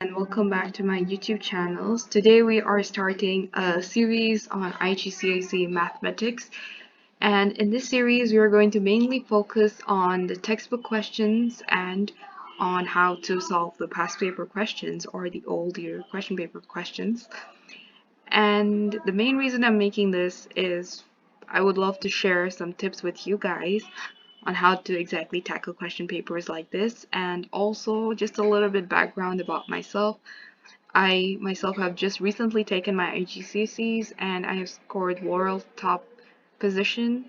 And welcome back to my YouTube channels. Today we are starting a series on IGCSE Mathematics, and in this series we are going to mainly focus on the textbook questions and on how to solve the past paper questions or the old year question paper questions. And the main reason I'm making this is I would love to share some tips with you guys on how to exactly tackle question papers like this, and also just a little bit background about myself. I myself have just recently taken my IGCSEs and I have scored world top position.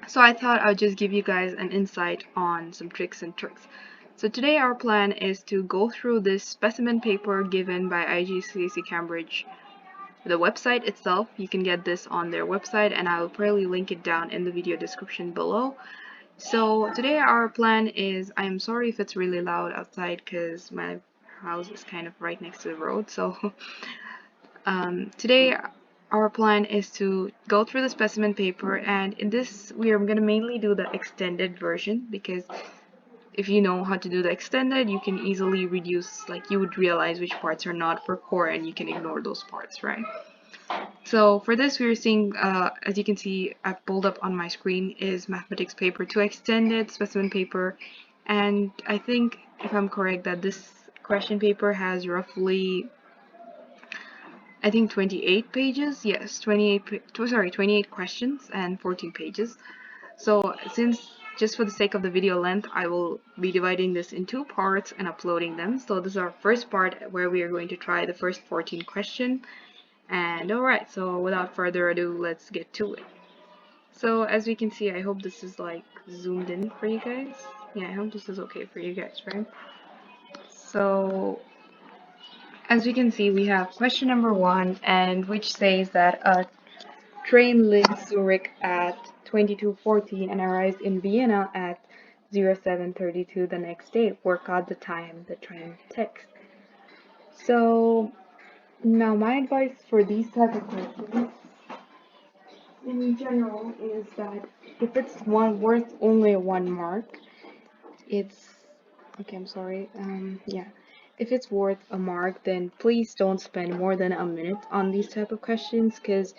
So I thought I'd just give you guys an insight on some tricks and tricks. So today our plan is to go through this specimen paper given by IGCSE Cambridge. The website itself, you can get this on their website and I will probably link it down in the video description below. So today our plan is, I'm sorry if it's really loud outside because my house is kind of right next to the road. So today our plan is to go through the specimen paper, and in this we are going to mainly do the extended version, because if you know how to do the extended, you can easily reduce, like you would realize which parts are not for core and you can ignore those parts, right? So for this we are seeing, as you can see, I've pulled up on my screen is mathematics paper 2 extended specimen paper, and I think if I'm correct that this question paper has roughly, I think 28 pages. Yes, 28 questions and 14 pages. So since, just for the sake of the video length, I will be dividing this in two parts and uploading them. So this is our first part where we are going to try the first 14 questions. And alright, so without further ado, let's get to it. So as we can see, I hope this is like zoomed in for you guys. Yeah, I hope this is okay for you guys, right? So as we can see, we have question number 1, and which says that a train leaves Zurich at 22:14 and arrives in Vienna at 07:32 the next day. Work out the time the train takes. So now my advice for these type of questions in general is that if it's one worth only 1 mark, it's okay, I'm sorry. Yeah. If it's worth a mark, then please don't spend more than a minute on these type of questions, because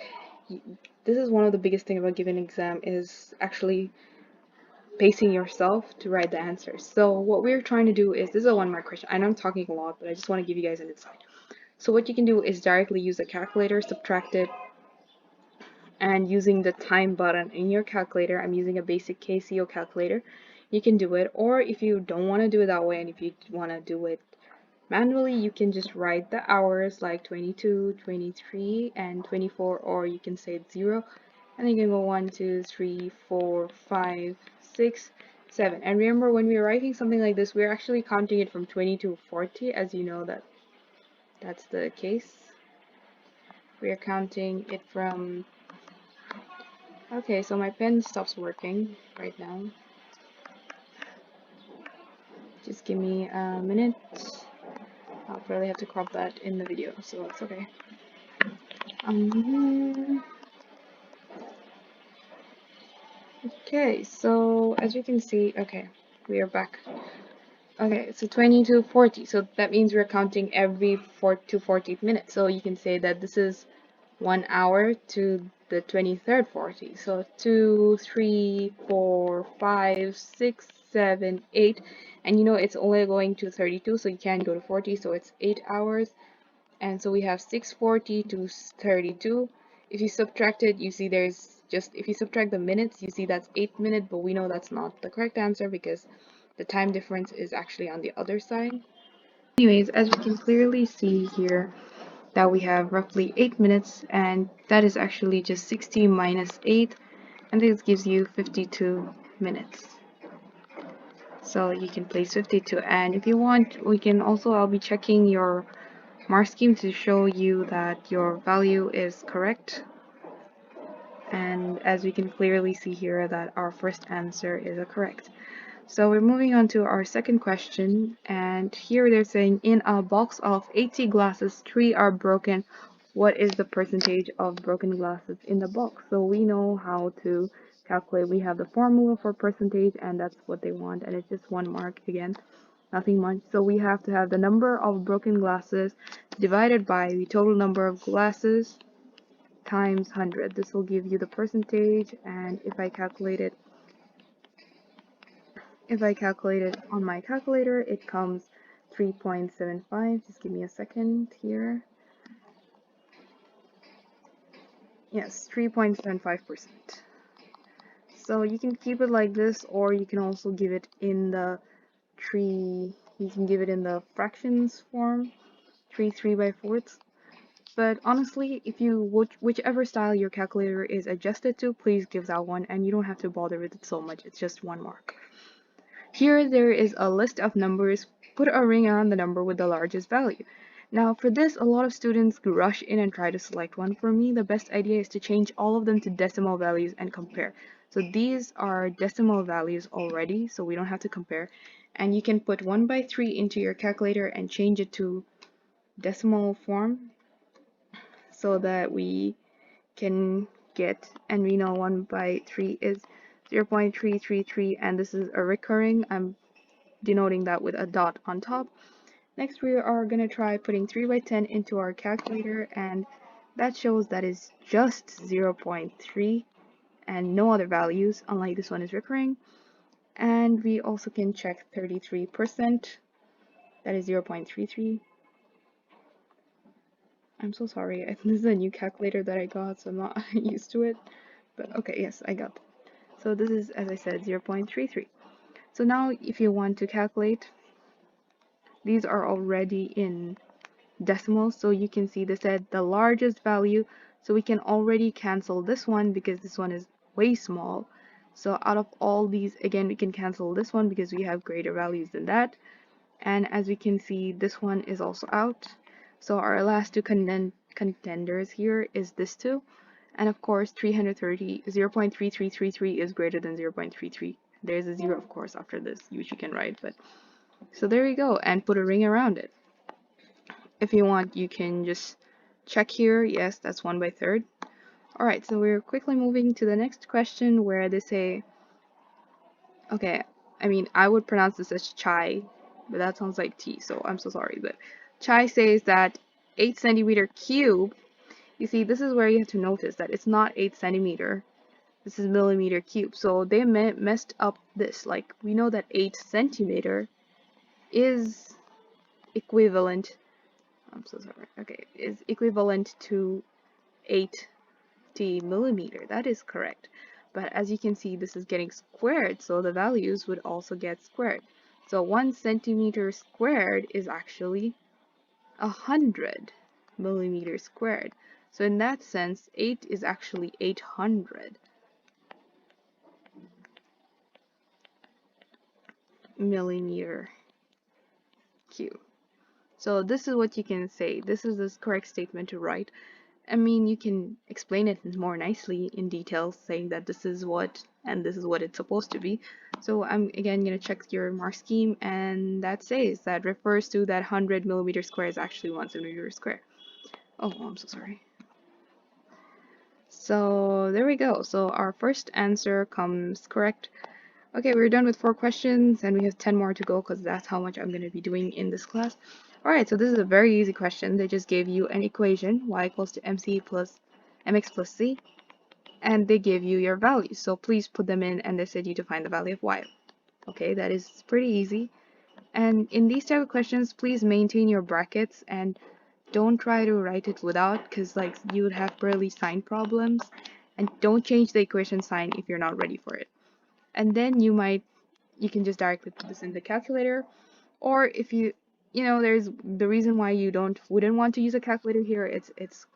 this is one of the biggest thing about giving an exam is actually pacing yourself to write the answers. So what we're trying to do is, this is a 1 mark question. I know I'm talking a lot, but I just want to give you guys an insight. So what you can do is directly use a calculator, subtract it, and using the time button in your calculator, I'm using a basic KCO calculator, you can do it. Or if you don't want to do it that way and if you want to do it manually, you can just write the hours like 22, 23, and 24, or you can say it's 0, and then you can go 1, 2, 3, 4, 5, 6, 7. And remember, when we're writing something like this, we're actually counting it from 20 to 40, as you know that's the case. We are counting it from, okay, so my pen stops working right now. Just give me a minute. I'll probably have to crop that in the video, so it's okay. Okay, so as you can see, okay, we are back. Okay, so 20 to 40, so that means we're counting every 4 to 40th minute. So you can say that this is 1 hour to the 23rd 40. So 2, 3, 4, 5, 6, 7, 8, and you know it's only going to 32, so you can't go to 40, so it's 8 hours. And so we have 640 to 32. If you subtract it, you see there's just, if you subtract the minutes, you see that's 8 minutes, but we know that's not the correct answer because the time difference is actually on the other side. Anyways, as we can clearly see here, that we have roughly 8 minutes, and that is actually just 60 minus 8, and this gives you 52 minutes. So you can place 52, and if you want, we can also, I'll be checking your mark scheme to show you that your value is correct. And as we can clearly see here that our first answer is correct. So we're moving on to our second question, and here they're saying in a box of 80 glasses, 3 are broken. What is the percentage of broken glasses in the box? So we know how to calculate. We have the formula for percentage, and that's what they want, and it's just 1 mark again. nothing much. So we have to have the number of broken glasses divided by the total number of glasses times 100. This will give you the percentage, and if I calculate it on my calculator, it comes 3.75. Just give me a second here. Yes, 3.75%. So you can keep it like this, or you can also give it in the you can give it in the fractions form, 3/4. But honestly, if you whichever style your calculator is adjusted to, please give that one, and you don't have to bother with it so much. It's just 1 mark. Here there is a list of numbers. Put a ring around the number with the largest value. Now for this, a lot of students rush in and try to select one. For me, the best idea is to change all of them to decimal values and compare. So these are decimal values already, so we don't have to compare. And you can put 1/3 into your calculator and change it to decimal form so that we can get, and we know 1/3 is 0.333, and this is a recurring. I'm denoting that with a dot on top. Next, we are going to try putting 3/10 into our calculator, and that shows that is just 0.3 and no other values, unlike this one is recurring. And we also can check 33%, that is 0.33. I'm so sorry, this is a new calculator that I got, so I'm not used to it. But okay, yes, I got it. So this is, as I said, 0.33. So now if you want to calculate, these are already in decimals, so you can see they said the largest value, so we can already cancel this one because this one is way small. So out of all these, again, we can cancel this one because we have greater values than that. And as we can see, this one is also out. So our last two contenders here is this two. And of course, 0.3333 is greater than 0.33. There's a 0, of course, after this, which you can write. But so there you go, and put a ring around it. If you want, you can just check here. Yes, that's 1/3. Alright, so we're quickly moving to the next question where they say, okay, I mean, I would pronounce this as chai, but that sounds like tea, so I'm so sorry. But chai says that 8 centimeter cube, you see, this is where you have to notice that it's not 8 centimeter, this is millimeter cube. So they messed up this. Like, we know that 8 centimeter is equivalent, I'm so sorry, okay, is equivalent to 80 millimeter. That is correct. But as you can see, this is getting squared, so the values would also get squared. So 1 centimeter squared is actually 100 millimeters squared. So in that sense, 8 is actually 800 millimeter cube. So this is what you can say. This is the correct statement to write. I mean, you can explain it more nicely in detail, saying that this is what and this is what it's supposed to be. So I'm again going to check your mark scheme, and that says that refers to that 100 millimeter square is actually 1 centimeter square. Oh, I'm so sorry. So there we go. So our first answer comes correct. Okay, we're done with 4 questions, and we have 10 more to go because that's how much I'm going to be doing in this class. Alright, so this is a very easy question. They just gave you an equation, y equals to mc plus mx plus c, and they give you your values. So please put them in, and they said you to find the value of y. Okay, that is pretty easy. And in these type of questions, please maintain your brackets and don't try to write it without, because like you would have barely sign problems. And don't change the equation sign if you're not ready for it. And then you can just directly put this in the calculator, or if there's the reason why you wouldn't want to use a calculator here. It's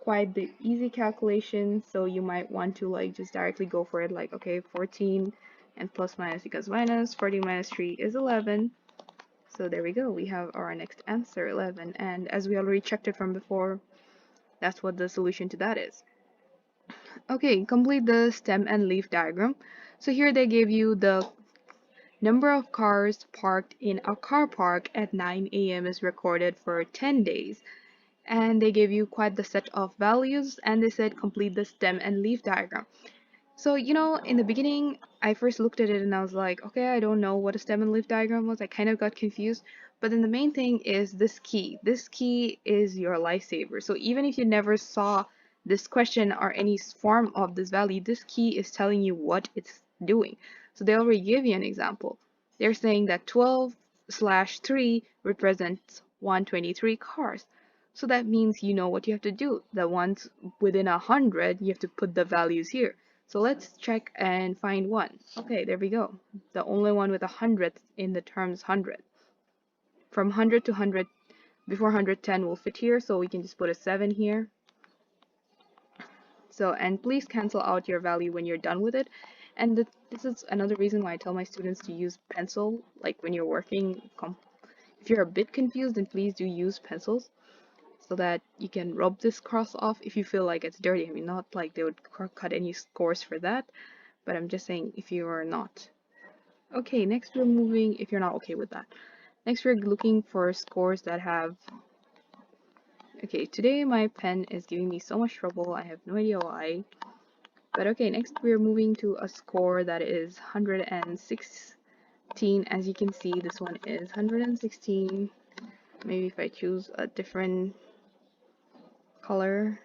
quite the easy calculation, so you might want to like just directly go for it, like, okay, 14 and plus minus equals minus 14 minus 3 is 11. So there we go, we have our next answer, 11, and as we already checked it from before, that's what the solution to that is. Okay, complete the stem and leaf diagram. So here they gave you the number of cars parked in a car park at 9 a.m. is recorded for 10 days. And they gave you quite the set of values, and they said complete the stem and leaf diagram. So, in the beginning, I first looked at it and I was like, okay, I don't know what a stem and leaf diagram was. I kind of got confused. But then the main thing is this key. This key is your lifesaver. So even if you never saw this question or any form of this value, this key is telling you what it's doing. So they already give you an example. They're saying that 12/3 represents 123 cars. So that means you know what you have to do. The ones within 100, you have to put the values here. So let's check and find one. Okay, there we go. The only one with a hundredth in the terms 100. From 100 to 100, before 110 will fit here, so we can just put a 7 here. So, and please cancel out your value when you're done with it. And this is another reason why I tell my students to use pencil, like when you're working. If you're a bit confused, then please do use pencils, so that you can rub this cross off if you feel like it's dirty. I mean, not like they would cut any scores for that, but I'm just saying if you are not. Okay, next we're moving, if you're not okay with that. Next we're looking for scores that have... Okay, today my pen is giving me so much trouble, I have no idea why. But okay, next we're moving to a score that is 116. As you can see, this one is 116. Maybe if I choose a different color.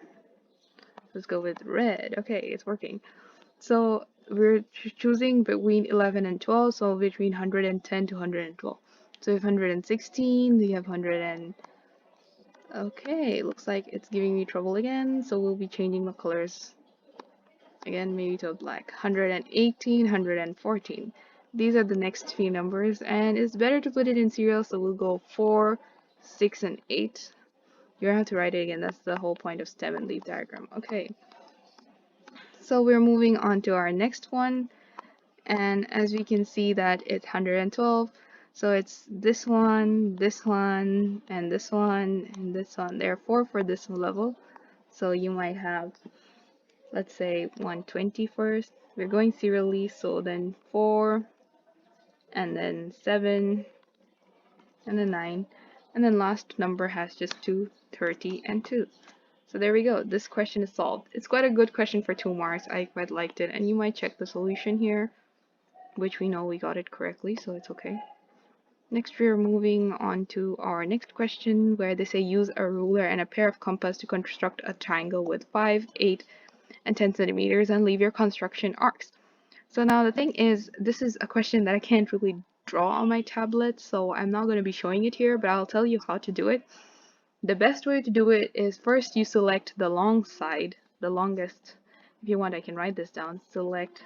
Let's go with red. Okay, it's working. So we're choosing between 11 and 12, so between 110 to 112. So if 116, we have 100 and... Okay, looks like it's giving me trouble again, so we'll be changing the colors again, maybe to black. 118, 114. These are the next few numbers, and it's better to put it in serial, so we'll go 4, 6, and 8. You don't have to write it again, that's the whole point of stem and leaf diagram. Okay, so we're moving on to our next one, and as we can see that it's 112. So it's this one, and this one, and this one. There are 4 for this level. So you might have, let's say, 120 first. We're going serially, so then 4, and then 7, and then 9. And then last number has just 2, 30, and 2. So there we go. This question is solved. It's quite a good question for 2 marks. I quite liked it. And you might check the solution here, which we know we got it correctly, so it's okay. Next, we're moving on to our next question, where they say use a ruler and a pair of compass to construct a triangle with 5, 8, and 10 centimeters and leave your construction arcs. So now the thing is, this is a question that I can't really draw on my tablet, so I'm not going to be showing it here, but I'll tell you how to do it. The best way to do it is first you select the long side, the longest. If you want, I can write this down. Select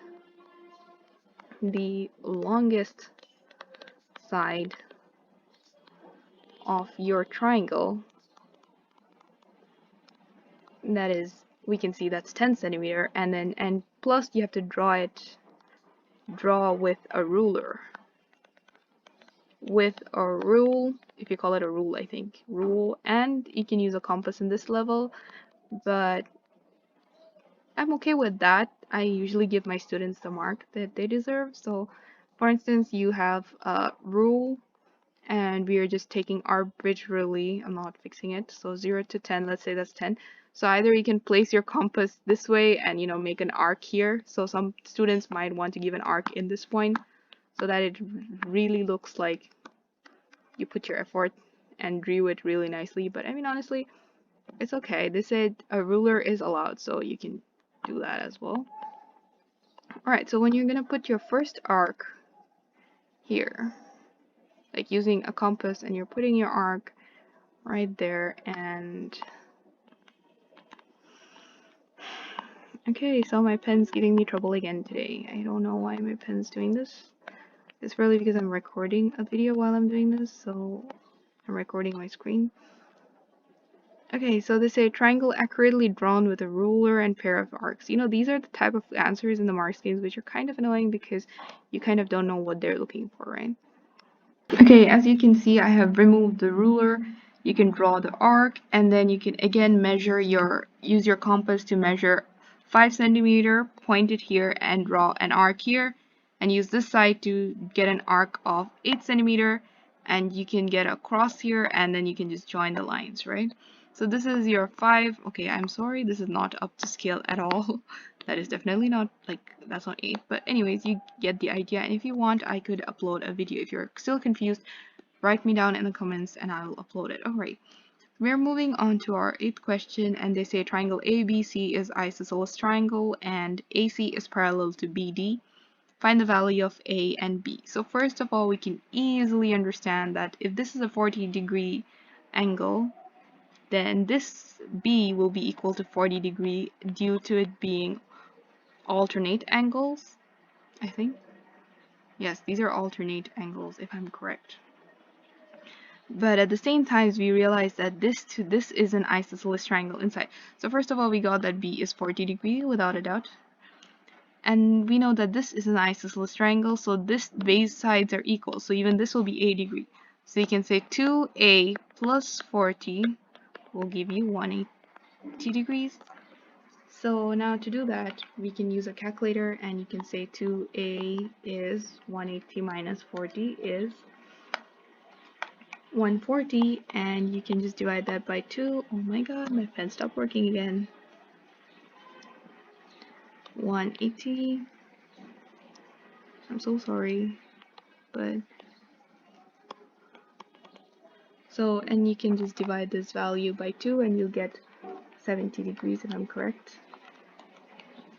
the longest side of your triangle. That is, we can see that's 10 centimeter, and plus you have to draw with a ruler. With a rule, if you call it a rule, I think. Rule, and you can use a compass in this level, but I'm okay with that. I usually give my students the mark that they deserve. So for instance, you have a rule, and we are just taking arbitrarily, I'm not fixing it, so 0 to 10, let's say that's 10. So either you can place your compass this way and make an arc here. So some students might want to give an arc in this point so that it really looks like you put your effort and drew it really nicely. But I mean, honestly, it's okay. They said a ruler is allowed, so you can do that as well. Alright, so when you're gonna put your first arc here, like using a compass, and you're putting your arc right there, and okay, so my pen's giving me trouble again today. I don't know why my pen's doing this. It's probably because I'm recording a video while I'm doing this, so I'm recording my screen. Okay, so they say triangle accurately drawn with a ruler and pair of arcs. These are the type of answers in the mark schemes which are kind of annoying because you kind of don't know what they're looking for, right? Okay, as you can see, I have removed the ruler. You can draw the arc, and then you can again use your compass to measure 5 centimeter, point it here, and draw an arc here, and use this side to get an arc of 8 centimeter, and you can get a cross here, and then you can just join the lines, right? So this is your 5. Okay, I'm sorry, this is not up to scale at all. That is definitely not, like, that's not 8, but anyways, you get the idea. And if you want, I could upload a video. If you're still confused, write me down in the comments and I'll upload it. Alright, we're moving on to our 8th question, and they say triangle ABC is isosceles triangle and AC is parallel to BD. Find the value of A and B. So first of all, we can easily understand that if this is a 40-degree angle, then this B will be equal to 40 degree due to it being alternate angles, I think. Yes, these are alternate angles if I'm correct. But at the same time, we realize that this is an isosceles triangle inside. So first of all, we got that B is 40 degree without a doubt. And we know that this is an isosceles triangle, so this base sides are equal. So even this will be 80 degree. So you can say 2A plus 40 will give you 180 degrees. So now to do that, we can use a calculator, and you can say 2A is 180 minus 40 is 140, and you can just divide that by 2. Oh my god, my pen stopped working again. 180. I'm so sorry, but so, and you can just divide this value by 2 and you'll get 70 degrees if I'm correct.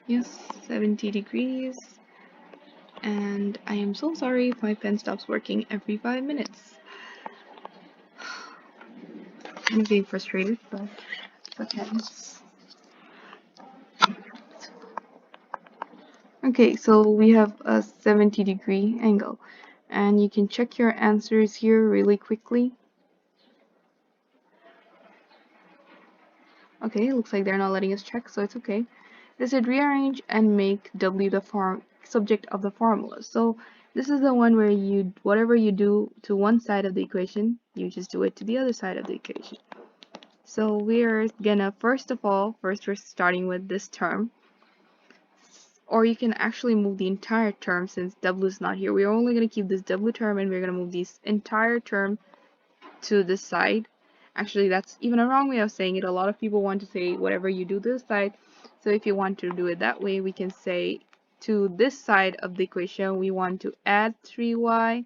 Yes, 70 degrees. And I am so sorry if my pen stops working every 5 minutes. I'm being frustrated, but it's okay. Okay, so we have a 70-degree angle, and you can check your answers here really quickly. Okay, looks like they're not letting us check, so it's okay. They said rearrange and make W the subject of the formula. So this is the one where whatever you do to one side of the equation, you just do it to the other side of the equation. So we're gonna, first we're starting with this term. Or you can actually move the entire term since W is not here. We're only going to keep this W term, and we're going to move this entire term to this side. Actually, that's even a wrong way of saying it. A lot of people want to say whatever you do this side. So if you want to do it that way, we can say to this side of the equation, we want to add 3y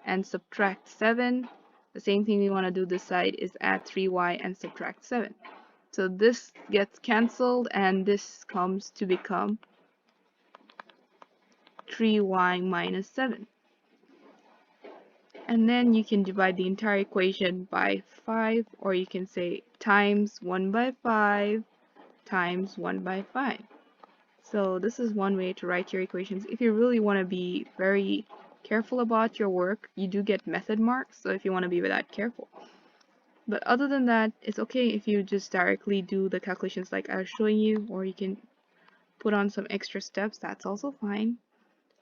and subtract 7. The same thing we want to do this side is add 3y and subtract 7. So this gets cancelled, and this comes to become 3y minus 7. And then you can divide the entire equation by 5, or you can say times 1 by 5 times 1 by 5. So this is one way to write your equations. If you really want to be very careful about your work, you do get method marks, so if you want to be that careful. But other than that, it's okay if you just directly do the calculations like I was showing you, or you can put on some extra steps, that's also fine.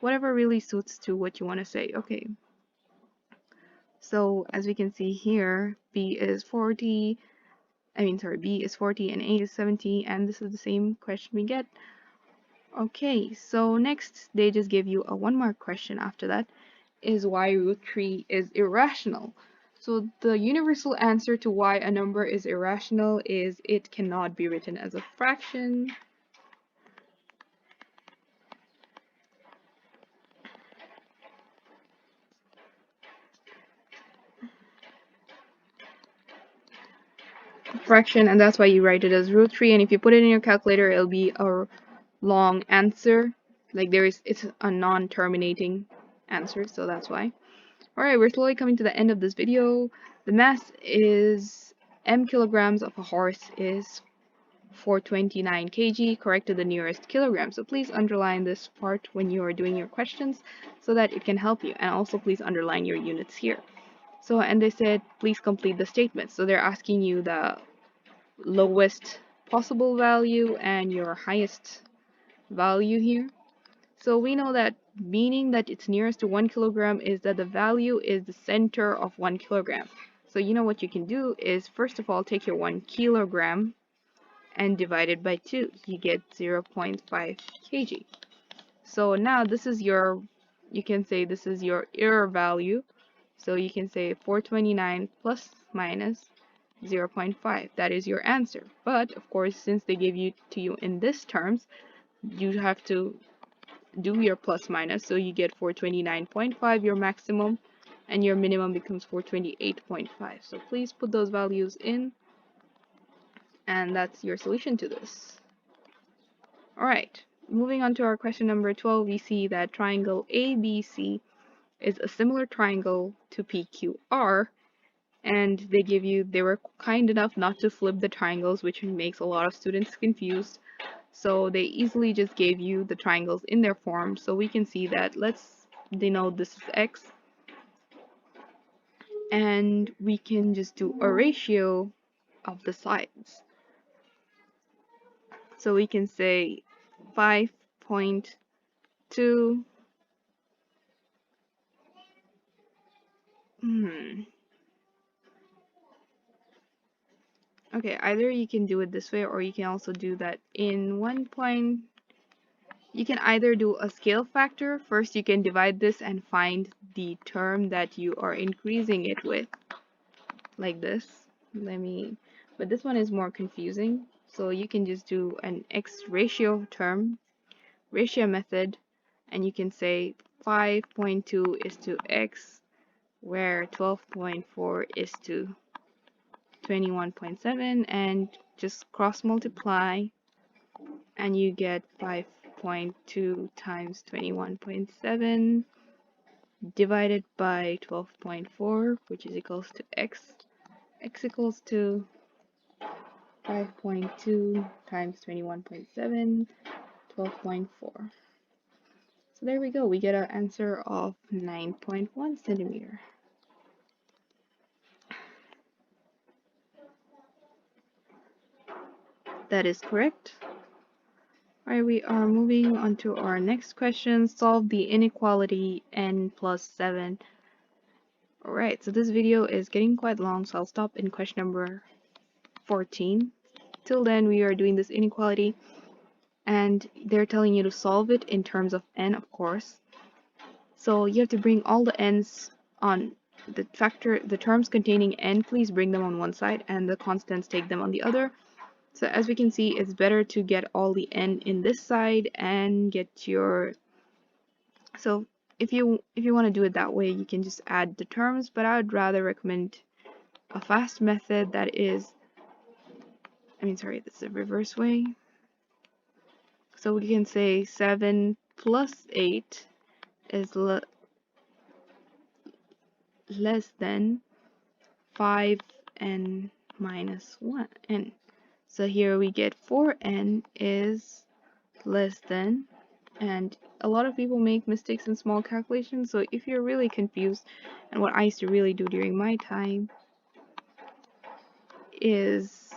Whatever really suits to what you want to say. Okay. So as we can see here, B is 40 and A is 70, and this is the same question we get. Okay, so next they just give you a 1-mark question after that, is why root 3 is irrational. So the universal answer to why a number is irrational is it cannot be written as a fraction. And that's why you write it as root 3, and if you put it in your calculator, it'll be a long answer. Like it's a non-terminating answer, so that's why. Alright, we're slowly coming to the end of this video. The mass is m kilograms of a horse is 429 kg, correct to the nearest kilogram. So please underline this part when you are doing your questions so that it can help you, and also please underline your units here. So, and they said please complete the statement. So they're asking you the lowest possible value and your highest value here. So we know that meaning that it's nearest to 1 kilogram is that the value is the center of 1 kilogram. So you know what you can do is, first of all, take your 1 kilogram and divide it by 2. You get 0.5 kg. So now this is your, you can say this is your error value. So you can say 429 plus minus 0.5. That is your answer. But of course, since they gave you to you in this terms, you have to do your plus minus, so you get 429.5 your maximum, and your minimum becomes 428.5. So please put those values in, and that's your solution to this. Alright, moving on to our question number 12, we see that triangle ABC is a similar triangle to PQR, and they were kind enough not to flip the triangles, which makes a lot of students confused. So they easily just gave you the triangles in their form. So we can see that, let's denote this is x, and we can just do a ratio of the sides. So we can say 5.2, okay, either you can do it this way, or you can also do that in one point. You can either do a scale factor. First, you can divide this and find the term that you are increasing it with, like this. But this one is more confusing. So you can just do an x ratio method, and you can say 5.2 is to x, where 12.4 is to 21.7, and just cross multiply, and you get 5.2 times 21.7 divided by 12.4, which is equals to x. X equals to 5.2 times 21.7, 12.4. So there we go, we get our answer of 9.1 centimeter. That is correct. Alright, we are moving on to our next question. Solve the inequality n plus 7. Alright, so this video is getting quite long, so I'll stop in question number 14. Till then, we are doing this inequality, and they're telling you to solve it in terms of n, of course. So you have to bring all the n's on the terms containing n, please bring them on one side, and the constants take them on the other. So as we can see, it's better to get all the n in this side and get your... So if you want to do it that way, you can just add the terms, but I would rather recommend a fast method that is... this is the reverse way. So we can say 7 plus 8 is less than 5n minus 1n. So here we get 4n is less than, and a lot of people make mistakes in small calculations, so if you're really confused, and what I used to really do during my time is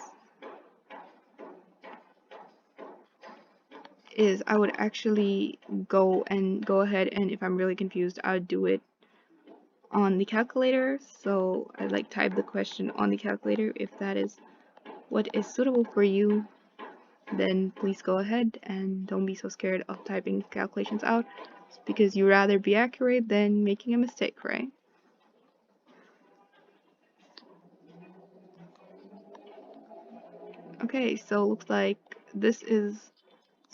I would actually go ahead, and if I'm really confused, I would do it on the calculator. So I type the question on the calculator. If that is what is suitable for you, then please go ahead, and don't be so scared of typing calculations out, because you rather be accurate than making a mistake, right? Okay, so looks like this is...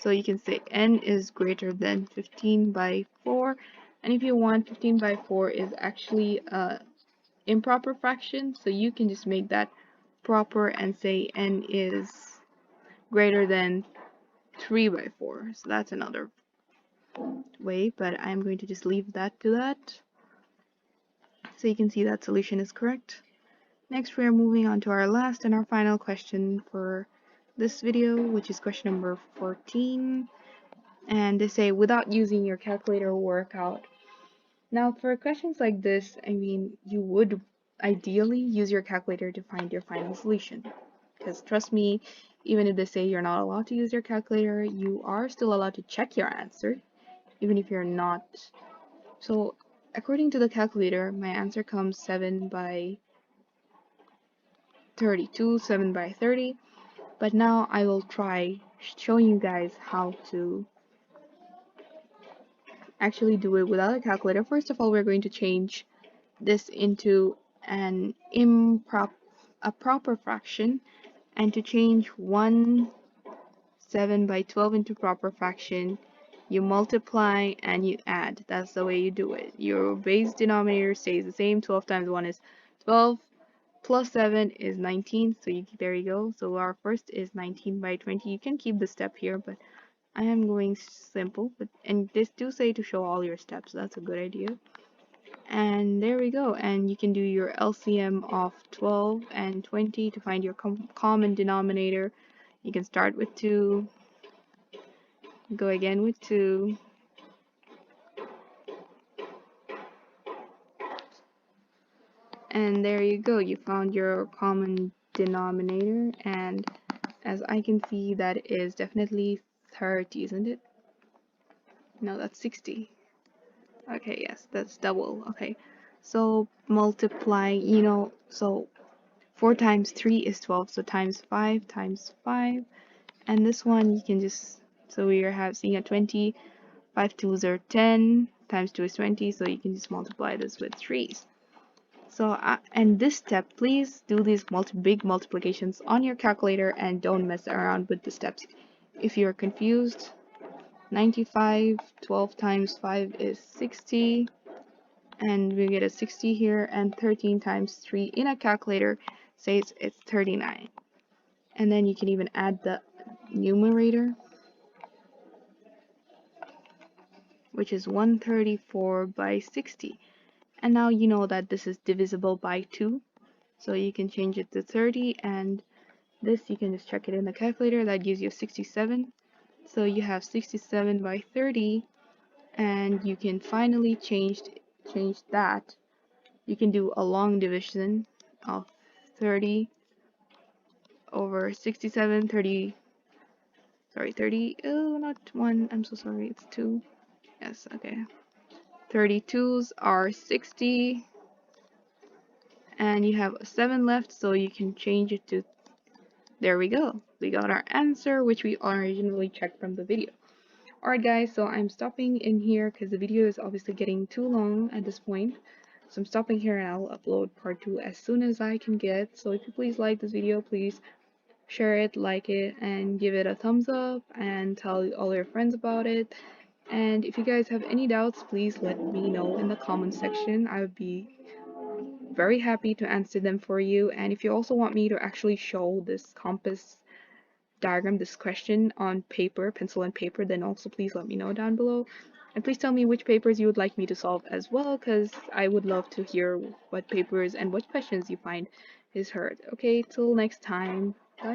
So you can say n is greater than 15 by 4, and if you want, 15 by 4 is actually a improper fraction, so you can just make that proper and say n is greater than 3 by 4. So that's another way, but I'm going to just leave that to that. So you can see that solution is correct. Next, we are moving on to our last and our final question for this video, which is question number 14. And they say, without using your calculator, work out. Now, for questions like this, you would ideally use your calculator to find your final solution. Because trust me, even if they say you're not allowed to use your calculator, you are still allowed to check your answer, even if you're not. So, according to the calculator, my answer comes 7 by 32, 7 by 30. But now I will try showing you guys how to actually do it without a calculator. First of all, we're going to change this into a proper fraction, and to change one 7 by 12 into proper fraction, you multiply and you add. That's the way you do it. Your base denominator stays the same. 12 times 1 is 12, plus 7 is 19. So there you go. So our first is 19 by 20. You can keep the step here, but I am going simple. And this do say to show all your steps. That's a good idea. And there we go. And you can do your LCM of 12 and 20 to find your common denominator. You can start with 2, go again with 2, and there you go. You found your common denominator, and as I can see, that is definitely 30, isn't it? No, that's 60. Okay, yes, that's double. Okay, so multiply, so 4 times 3 is 12, so times 5 times 5. And this one you can just, so we are seeing a 20, 5 twos are 10, times 2 is 20, so you can just multiply this with 3's. So, and this step, please do these big multiplications on your calculator and don't mess around with the steps. If you're confused, 95, 12 times 5 is 60, and we get a 60 here, and 13 times 3 in a calculator says it's 39. And then you can even add the numerator, which is 134 by 60. And now you know that this is divisible by 2, so you can change it to 30, and this you can just check it in the calculator. That gives you 67. So you have 67 by 30, and you can finally change that. You can do a long division of 30 over 67, 30, sorry, 30, oh, not 1, I'm so sorry, it's 2. Yes, okay. 32s are 60, and you have 7 left, so you can change it to, there we go. We got our answer, which we originally checked from the video. Alright guys, so I'm stopping in here because the video is obviously getting too long at this point. So I'm stopping here and I'll upload part 2 as soon as I can get. So if you please like this video, please share it, like it, and give it a thumbs up, and tell all your friends about it. And if you guys have any doubts, please let me know in the comment section. I would be very happy to answer them for you. And if you also want me to actually show this compass diagram, this question on paper, pencil and paper, then also please let me know down below. And please tell me which papers you would like me to solve as well, because I would love to hear what papers and what questions you find is hard. Okay, till next time.